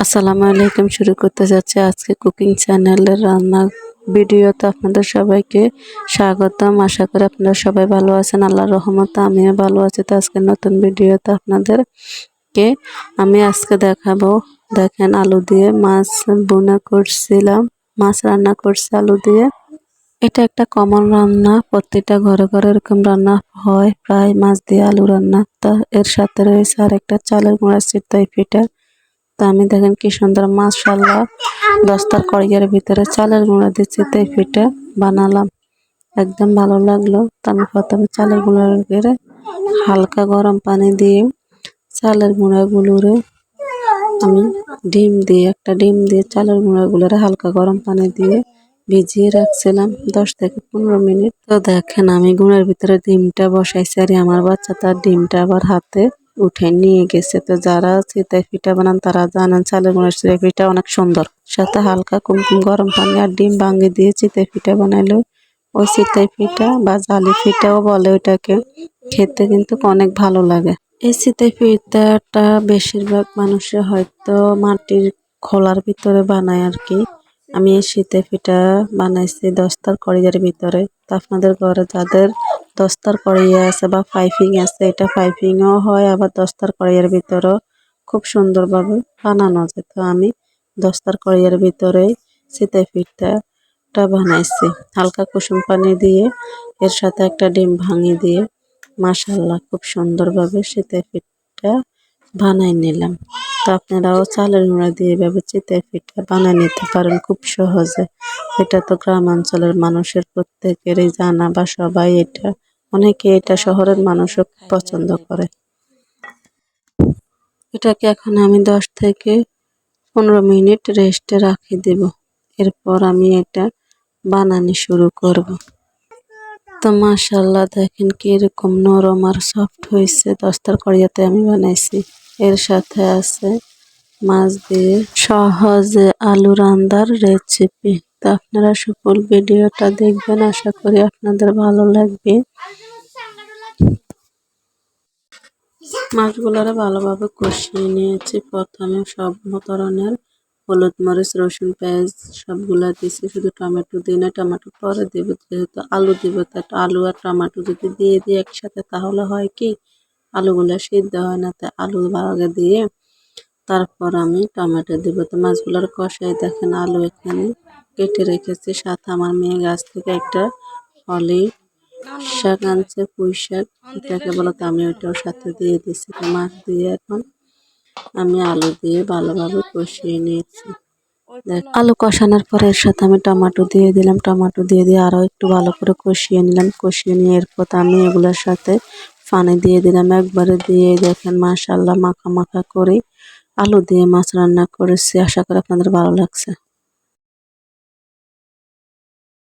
আসসালামু আলাইকুম। শুরু করতে যাচ্ছে আজকে কুকিং চ্যানেলের রান্না ভিডিওতে আপনাদের সবাইকে স্বাগতম। আশা করি আপনারা সবাই ভালো আছেন, আল্লাহর রহমতে আমিও ভালো আছি। তো আজকে নতুন ভিডিওতে আপনাদেরকে আমি আজকে দেখাবো, দেখেন আলু দিয়ে মাছ বোনা করছিলাম, মাছ রান্না করছি আলু দিয়ে। এটা একটা কমন রান্না, প্রত্যেকটা ঘরে ঘরে এরকম রান্না হয় প্রায়, মাছ দিয়ে আলু রান্না। তা এর সাথে রয়েছে আর একটা চালের গুঁড়া চিতই পিঠা। তা আমি দেখেন কি সুন্দর মাশাআল্লাহ দস্তার কড়াইয়ের ভিতরে চালের গুঁড়া দিয়ে চিতই পিঠা বানালাম, একদম ভালো লাগলো। তা আমি প্রথমে চালের গুঁড়াগুলোরে হালকা গরম পানি দিয়ে চালের গুঁড়াগুলোরে আমি একটা ডিম দিয়ে চালের গুঁড়াগুলোরে হালকা গরম পানি দিয়ে ভিজিয়ে রাখছিলাম 10 থেকে 15 মিনিট। তো দেখেন আমি গুঁড়ার ভিতরে ডিমটা বসাইছি, আর আমার বাচ্চা তার ডিমটা আবার হাতে উঠে নিয়ে গেছে। তো যারা চিতই পিঠা বানান তারা জানেন চালের গুঁড়ার চিতই পিঠা অনেক সুন্দর, সাথে হালকা কুমকুম গরম পানি আর ডিম ভাঙিয়ে দিয়ে চিতই পিঠা বানাইলো। ওই চিতই পিঠা বা জালি পিঠাও বলে ওইটাকে, খেতে কিন্তু অনেক ভালো লাগে। এই চিতই পিঠাটা বেশিরভাগ মানুষে হয়তো মাটির খোলার ভিতরে বানায় আর কি। আমি এই চিতই পিঠা বানাইছি দস্তার কড়াইয়ের ভিতরে। তা আপনাদের ঘরে যাদের দস্তার কড়াই আছে বা পাইপিং আছে, এটা পাইপিংও হয়, আবার দস্তার কড়াইয়ের ভিতরেও খুব সুন্দরভাবে বানানো যায়। তো আমি দস্তার কড়াইয়ের ভিতরে চিতই পিঠাটা বানাইছি হালকা কুসুম পানি দিয়ে, এর সাথে একটা ডিম ভাঙিয়ে দিয়ে। মাশাআল্লাহ খুব সুন্দরভাবে চিতই পিঠা বানাই নিলাম। তো আপনারাও চালের গুঁড়া দিয়ে এভাবে চিতই পিঠা বানিয়ে নিতে পারেন খুব সহজে। এটা তো গ্রামাঞ্চলের মানুষের প্রত্যেকেরই জানা, বা সবাই এটা, অনেকে এটা শহরের মানুষও পছন্দ করে। এটাকে এখন আমি 10 থেকে 15 মিনিট রেস্টে রাখি দেব, এরপর আমি এটা বানানো শুরু করব। তো মাশাআল্লাহ দেখেন কিরকম নরম আর সফট হয়েছে, দস্তার কড়াইতে আমি বানাইছি। এর সাথে আছে মাছ দিয়ে সহজে আলু রান্নার রেসিপি। তো আপনারা সকল ভিডিওটা দেখবেন, আশা করি আপনাদের ভালো লাগবে। মাছগুলোরে ভালোভাবে কষিয়ে নিয়েছি। প্রথমে সব ধরনের হলুদ মরিচ রসুন পেঁয়াজ সবগুলা দিয়েছি, শুধু টমেটো দিই না, টমেটো পরে দেব, যেহেতু আলু দিব। তা আলু আর টমেটো যদি দিয়ে দিই একসাথে তাহলে হয় কি আলুগুলো সিদ্ধ হয় না, তাই আলু আগে দিয়ে তারপর আমি টমেটো দিব। তো মাছগুলোর কষাই দেখেন আলু এখানে কেটে রেখেছি, সাথে আমার মেয়ে গাছ থেকে একটা ফলি শাক আনছে, পুঁই শাক এটাকে বলো, তো আমি ওইটাও সাথে দিয়ে দিচ্ছি। তো মাছ দিয়ে এখন আমি আলু দিয়ে ভালোভাবে কষিয়ে নিয়েছি। আলু কষানোর পরে এর সাথে আমি টমেটো দিয়ে দিলাম, টমেটো দিয়ে আরও একটু ভালো করে কষিয়ে নিলাম। কষিয়ে নিয়ে এরপর আমি এগুলোর সাথে পানি দিয়ে দিলাম, একবারে দিয়ে দেখেন মাশাআল্লাহ মাখা মাখা করে আলু দিয়ে মাছ রান্না করেছি। আশা করি আপনাদের ভালো লাগছে।